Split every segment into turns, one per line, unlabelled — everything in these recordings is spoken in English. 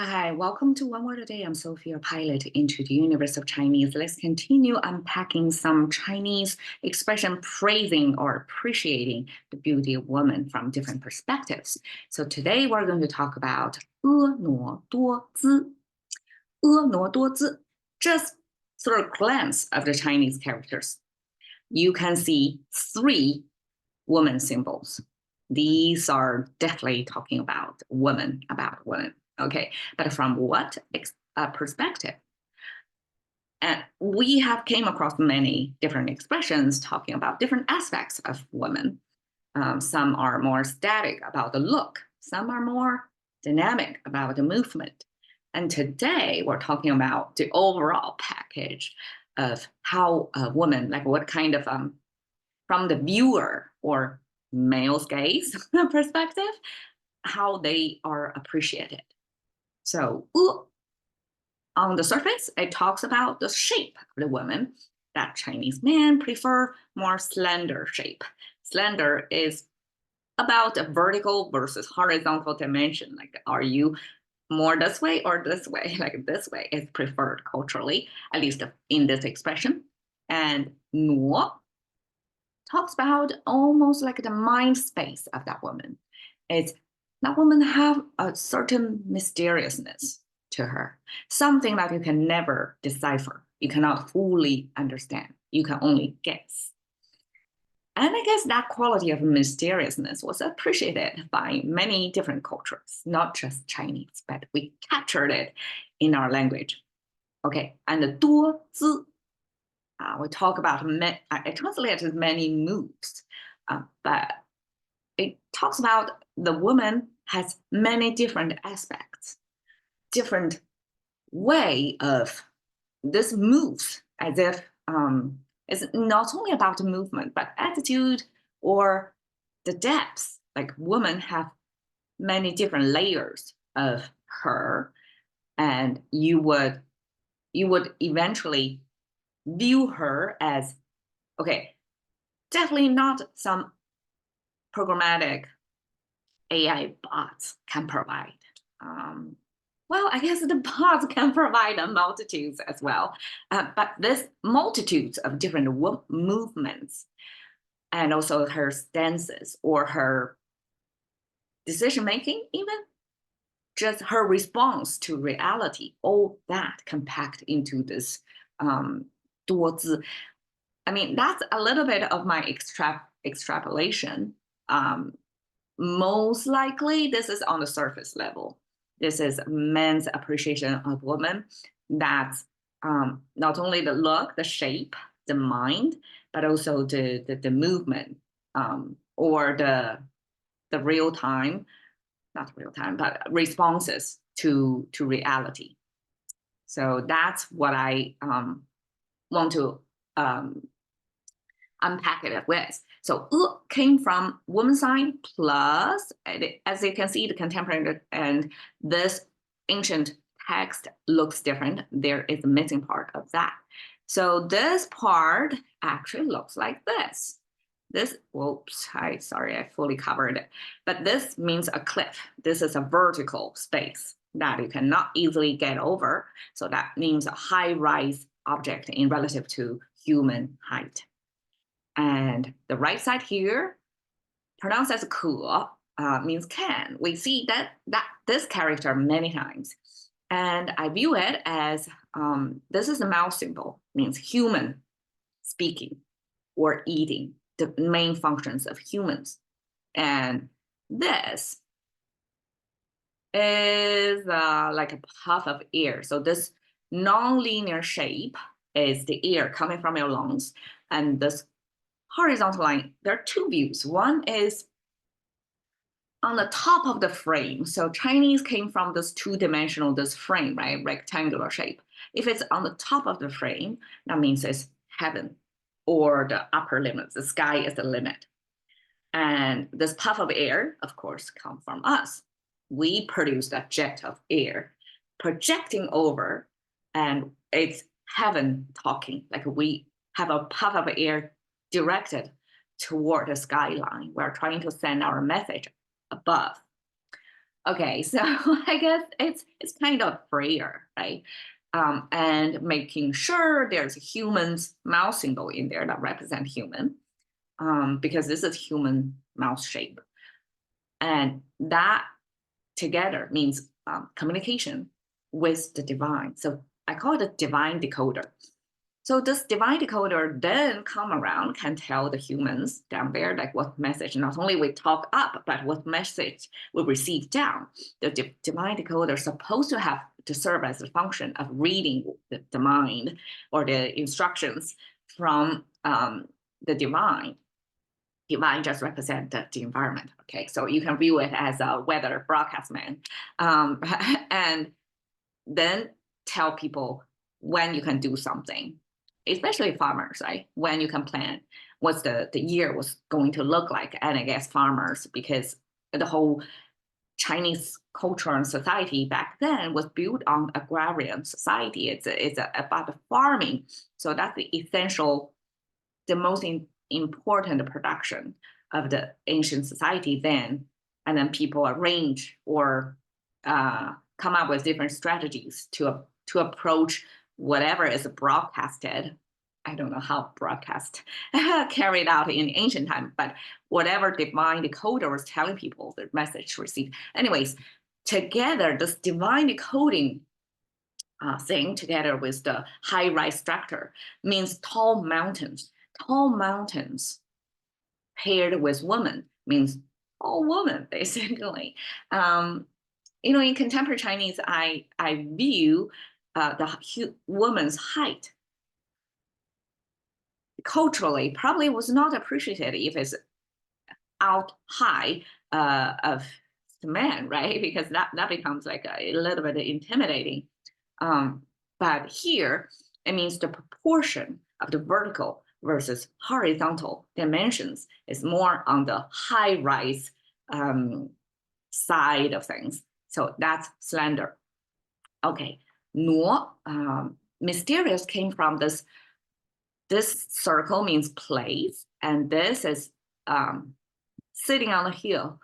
Hi, welcome to One Word a Day. I'm Sophia, pilot into the universe of Chinese. Let's continue unpacking some Chinese expression praising or appreciating the beauty of women from different perspectives. So today we're going to talk about 婀娜多姿.婀娜多姿. Just through a glance of the Chinese characters, you can see three woman symbols. These are definitely talking about women, Okay, but from what perspective? And we have came across many different expressions talking about different aspects of women. Some are more static about the look. Some are more dynamic about the movement. And today we're talking about the overall package of how a woman, like what kind of, from the viewer or male's gaze perspective, how they are appreciated. So on the surface, it talks about the shape of the woman, that Chinese men prefer more slender shape. Slender is about a vertical versus horizontal dimension. Like, are you more this way or this way? Like this way is preferred culturally, at least in this expression. And 奴 talks about almost like the mind space of that woman. It's that woman have a certain mysteriousness to her, something that you can never decipher. You cannot fully understand. You can only guess. And I guess that quality of mysteriousness was appreciated by many different cultures, not just Chinese, but we captured it in our language. Okay, and the 多姿, we talk about, I translate it as many moves, but it talks about the woman has many different aspects, different way of this moves, as if it's not only about the movement, but attitude or the depth. Like women have many different layers of her, and you would eventually view her as, okay, definitely not some programmatic AI bots can provide. Well, I guess the bots can provide multitudes as well, but this multitudes of different movements and also her stances or her decision making, even just her response to reality, all that compact into this 多姿. I mean, that's a little bit of my extrapolation. Most likely, this is on the surface level. This is men's appreciation of women. That's not only the look, the shape, the mind, but also the movement, or the real time, not real time, but responses to reality. So that's what I want to unpack it with. So came from woman side plus, as you can see, the contemporary and this ancient text looks different. There is a missing part of that. So this part actually looks like this. This, whoops, sorry, I fully covered it. But this means a cliff. This is a vertical space that you cannot easily get over. So that means a high-rise object in relative to human height. And the right side here, pronounced as 可, means can. We see that this character many times. And I view it as, this is a mouth symbol, means human speaking or eating, the main functions of humans. And this is like a puff of air. So this non-linear shape is the air coming from your lungs. And this horizontal line, there are two views. One is on the top of the frame. So Chinese came from this two-dimensional, this frame, right? Rectangular shape. If it's on the top of the frame, that means it's heaven or the upper limit. The sky is the limit. And this puff of air, of course, comes from us. We produce that jet of air projecting over, and it's heaven talking. Like we have a puff of air directed toward the skyline. We're trying to send our message above. Okay, so I guess it's kind of prayer, right? And making sure there's a human's mouth symbol in there that represent human, because this is human mouth shape, and that together means communication with the divine. So I call it a divine decoder. So this divine decoder then come around, can tell the humans down there like what message, not only we talk up, but what message we receive down. The divine decoder is supposed to have to serve as a function of reading the mind or the instructions from the divine. Divine just represent the environment. Okay, so you can view it as a weather broadcast man, and then tell people when you can do something, especially farmers, right? When you can plan what's the year was going to look like. And I guess farmers, because the whole Chinese culture and society back then was built on agrarian society. It's about farming. So that's the essential, the most important production of the ancient society then. And then people arrange or come up with different strategies to approach whatever is broadcasted. I don't know how broadcast carried out in ancient time, but whatever divine decoder was telling people the message received. Anyways, together, this divine decoding thing together with the high-rise structure means tall mountains. Tall mountains paired with women means tall woman, basically. In contemporary Chinese, I view the woman's height culturally probably was not appreciated if it's out high of the man, right? Because that becomes like a little bit intimidating. But here, it means the proportion of the vertical versus horizontal dimensions is more on the high-rise side of things. So that's slender. Okay, nuo, mysterious came from this circle means place, and this is sitting on a hill,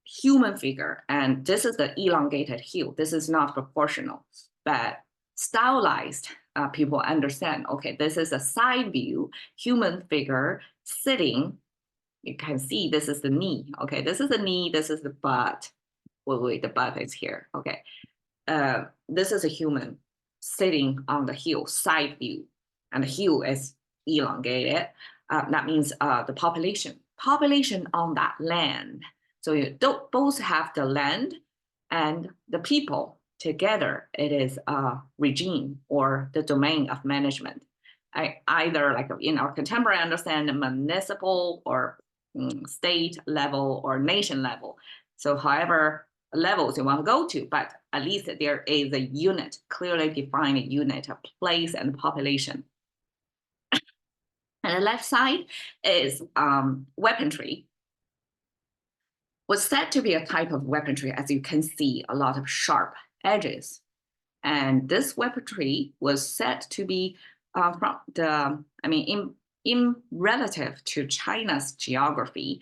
human figure, and this is the elongated heel. This is not proportional, but stylized, people understand, okay, this is a side view, human figure sitting. You can see this is the knee, okay? This is the knee, this is the butt. Wait, the butt is here, okay. This is a human sitting on the heel, side view, and the heel is elongated. That means the population on that land. So you don't both have the land and the people together. It is a regime or the domain of management. Either like in our contemporary understanding, municipal or state level or nation level. So however levels you want to go to, but at least there is a unit, clearly defined unit of place and population. And the left side is weaponry. Was said to be a type of weaponry, as you can see, a lot of sharp edges. And this weaponry was said to be from the, in relative to China's geography,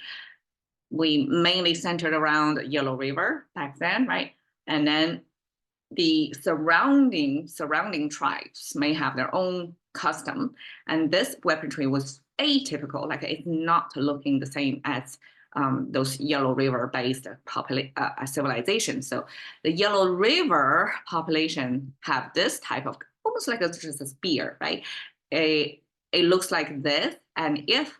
we mainly centered around Yellow River back then, right? And then the surrounding tribes may have their own custom. And this weaponry was atypical, like it's not looking the same as those Yellow River-based civilizations. So the Yellow River population have this type of, almost like just a spear, right? It looks like this, and if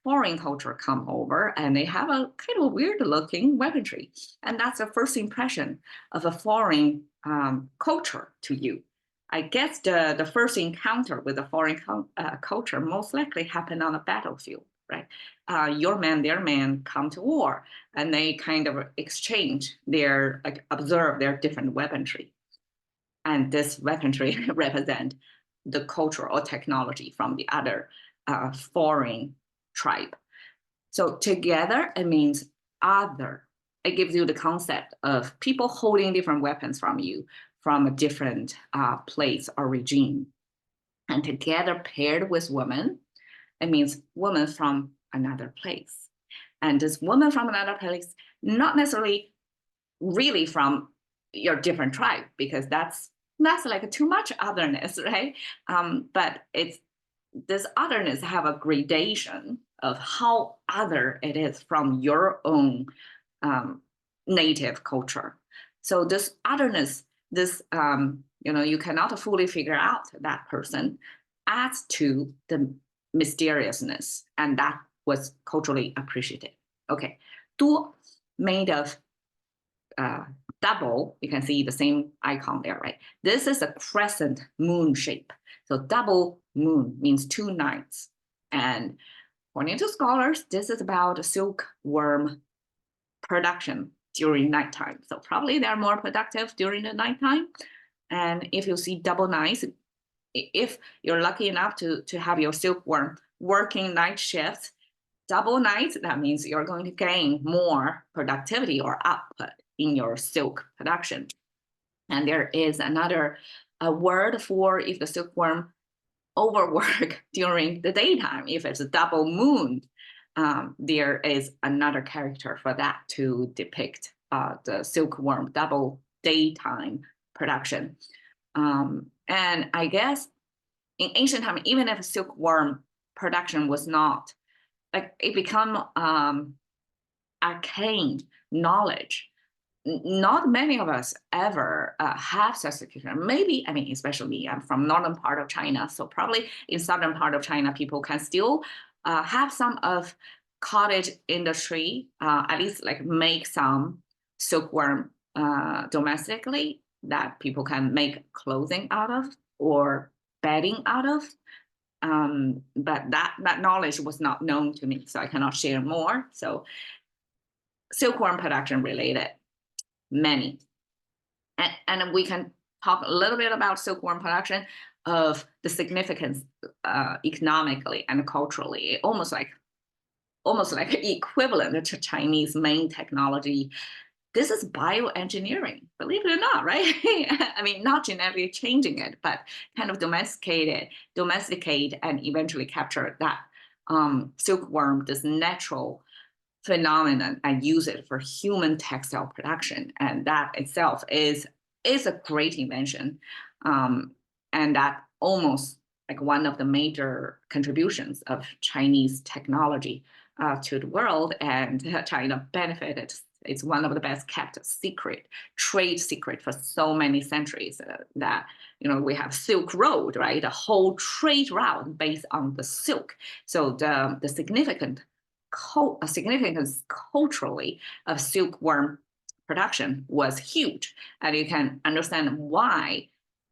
foreign culture come over and they have a kind of weird looking weaponry, and that's the first impression of a foreign culture to you. I guess the first encounter with a foreign culture most likely happened on a battlefield, right? Your man, their man come to war, and they kind of exchange their, like, observe their different weaponry. And this weaponry represent the culture or technology from the other foreign tribe. So together, it means other. It gives you the concept of people holding different weapons from you from a different place or regime. And together, paired with women, it means woman from another place. And this woman from another place not necessarily really from your different tribe, because that's like too much otherness, right? But it's this otherness have a gradation of how other it is from your own native culture. So this otherness, this you cannot fully figure out that person, adds to the mysteriousness, and that was culturally appreciated. Okay, 多 made of double, you can see the same icon there, right? This is a crescent moon shape. So double moon means 2 nights. And according to scholars, this is about silkworm production during nighttime. So probably they're more productive during the nighttime. And if you see double nights, if you're lucky enough to have your silkworm working night shifts, double nights, that means you're going to gain more productivity or output in your silk production. And there is another word for if the silkworm overwork during the daytime, if it's a double moon, there is another character for that to depict the silkworm double daytime production. And I guess in ancient time, even if silkworm production was not, like, it become arcane knowledge. Not many of us ever have such a culture. Maybe, I mean, especially me, I'm from northern part of China, so probably in southern part of China, people can still have some of cottage industry, at least like make some silkworm domestically that people can make clothing out of or bedding out of. But that knowledge was not known to me, so I cannot share more. So silkworm production related, many. And we can talk a little bit about silkworm production of the significance economically and culturally, almost like equivalent to Chinese main technology. This is bioengineering, believe it or not, right? I mean, not genetically changing it, but kind of domesticate, and eventually capture that silkworm, this natural phenomenon, and use it for human textile production. And that itself is a great invention. And that almost like one of the major contributions of Chinese technology to the world, and China benefited. It's one of the best kept trade secret for so many centuries that, we have Silk Road, right? The whole trade route based on the silk. So the significance culturally of silkworm production was huge. And you can understand why,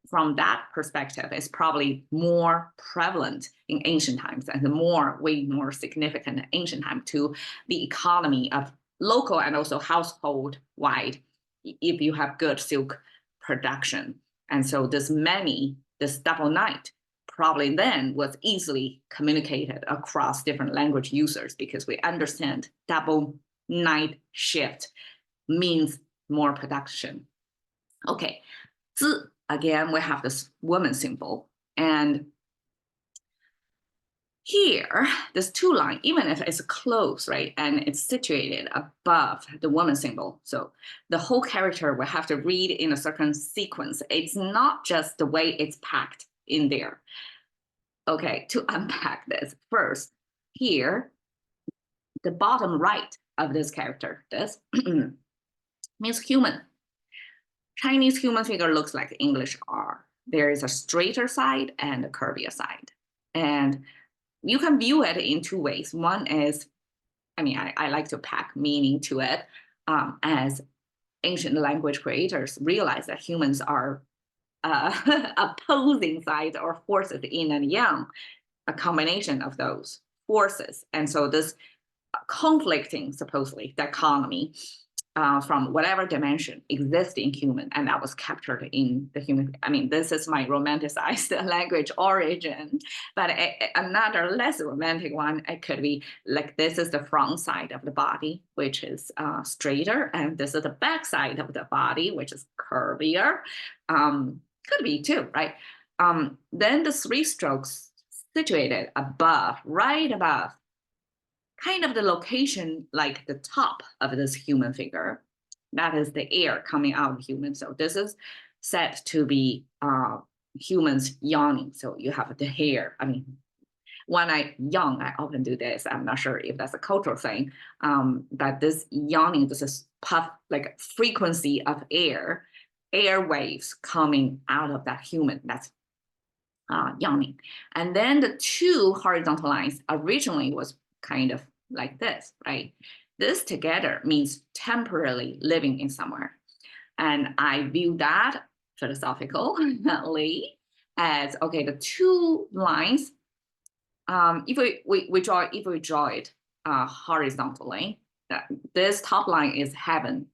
from that perspective, it's probably more prevalent in ancient times and way more significant in ancient time to the economy of local and also household wide, if you have good silk production. And so this double night probably then was easily communicated across different language users, because we understand double night shift means more production. Okay, 字, again, we have this woman symbol. And here, this 2 line, even if it's close, right, and it's situated above the woman symbol, so the whole character will have to read in a certain sequence. It's not just the way it's packed in there. Okay, to unpack this first, here, the bottom right of this character, this means human. Chinese human figure looks like English R. There is a straighter side and a curvier side. And you can view it in 2 ways. One is, I like to pack meaning to it, as ancient language creators realize that humans are opposing sides or forces, yin and yang, a combination of those forces. And so this conflicting, supposedly, dichotomy from whatever dimension exists in human, and that was captured in the human. This is my romanticized language origin, but another less romantic one, it could be like, this is the front side of the body, which is straighter, and this is the back side of the body, which is curvier. Could be too, right? Then the 3 strokes situated above, right above kind of the location, like the top of this human figure, that is the air coming out of human. So this is said to be humans yawning. So you have the hair. I mean, when I yawn, I often do this. I'm not sure if that's a cultural thing, but this yawning, this is puff, like frequency of air waves coming out of that human. That's yawning. And then the two horizontal lines originally was kind of like this, right? This together means temporarily living in somewhere. And I view that philosophically as, okay, the two lines, if we draw it horizontally, this top line is heaven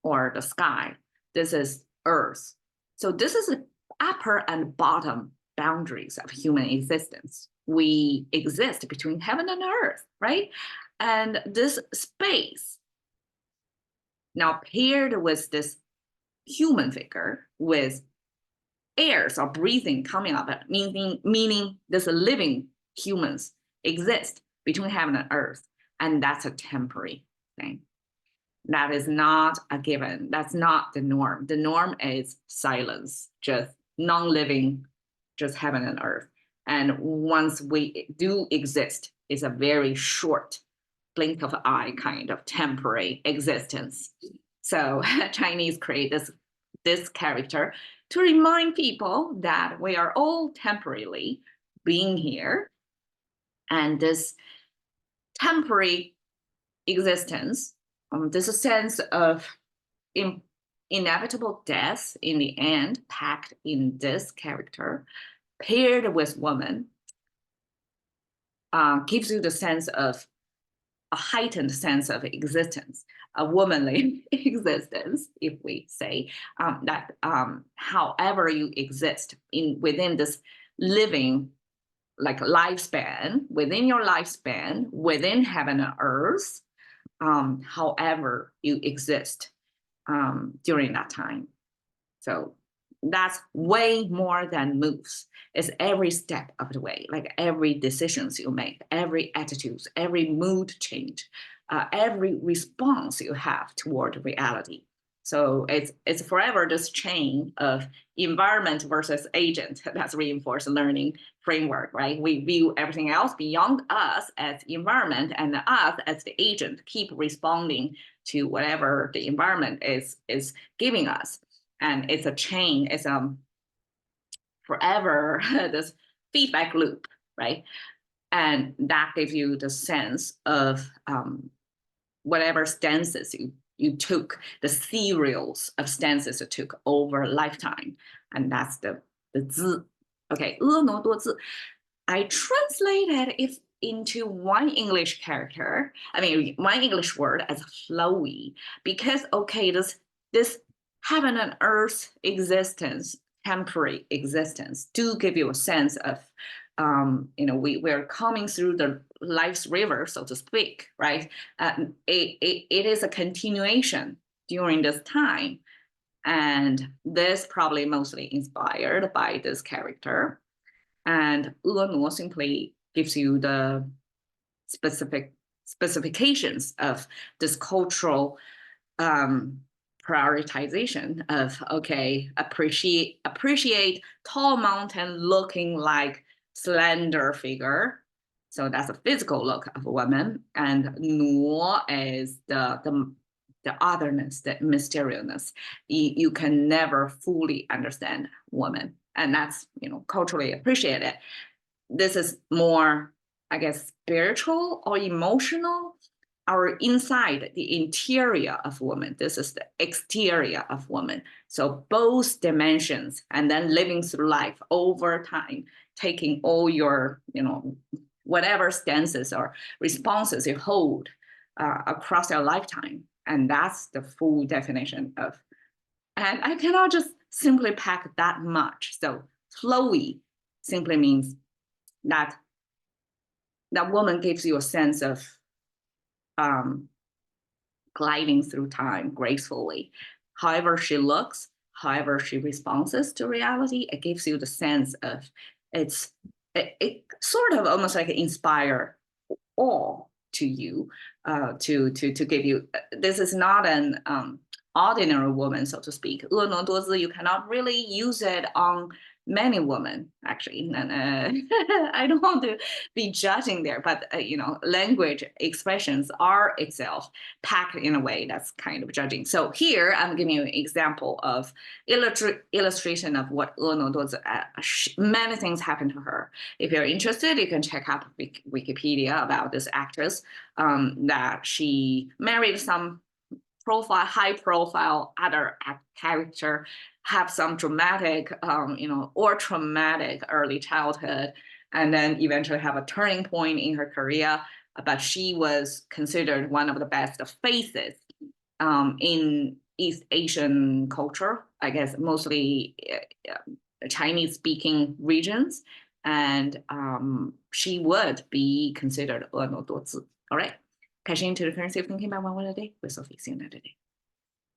or the sky. This is earth. So this is the upper and bottom boundaries of human existence. We exist between heaven and earth, right? And this space now paired with this human figure with airs or breathing coming up, meaning this living humans exist between heaven and earth. And that's a temporary thing. That is not a given. That's not the norm. The norm is silence, just non-living, just heaven and earth. And once we do exist, it's a very short blink of an eye kind of temporary existence. So Chinese create this character to remind people that we are all temporarily being here. And this temporary existence, there's a sense of inevitable death in the end, packed in this character, paired with woman, gives you the sense of a heightened sense of existence, a womanly existence, if we say that however you exist within this living like lifespan, within your lifespan, within heaven and earth, however you exist during that time. So that's way more than moves. It's every step of the way, like every decisions you make, every attitudes, every mood change, every response you have toward reality. So it's forever this chain of environment versus agent that's reinforced learning framework, right? We view everything else beyond us as environment and us as the agent, keep responding to whatever the environment is giving us. And it's a chain, it's forever this feedback loop, right? And that gives you the sense of whatever stances you took, the serials of stances you took over a lifetime. And that's the zi. Okay, 婀娜多姿. I translated it into one English character, one English word as flowy, because, okay, this heaven and earth existence, temporary existence, do give you a sense of, we're coming through the life's river, so to speak, right? It is a continuation during this time. And this probably mostly inspired by this character. And 婀娜 simply gives you the specifications of this cultural prioritization of, okay, appreciate tall mountain looking like slender figure. So that's a physical look of a woman. And 娜 is the otherness, the mysteriousness. You can never fully understand woman. And that's, culturally appreciated. This is more, I guess, spiritual or emotional, or inside the interior of woman. This is the exterior of woman. So both dimensions, and then living through life over time, taking all your, whatever stances or responses you hold across your lifetime. And that's the full definition of, and I cannot just simply pack that much. So flowy simply means that woman gives you a sense of gliding through time gracefully. However she looks, however she responds to reality, it gives you the sense of it sort of almost like inspire awe to you, to give you. This is not an ordinary woman, so to speak. 婀娜多姿, you cannot really use it on many women, actually. And I don't want to be judging there, but language expressions are itself packed in a way that's kind of judging. So here I'm giving you an example of illustration of what 婀娜多姿, many things happen to her. If you're interested, you can check out Wikipedia about this actress, that she married some high profile other character, have some dramatic, or traumatic early childhood, and then eventually have a turning point in her career. But she was considered one of the best faces in East Asian culture, I guess mostly Chinese speaking regions. And she would be considered 婀娜多姿. All right. Cashing into the currency of thinking about one word a day with Sophie. See you another day.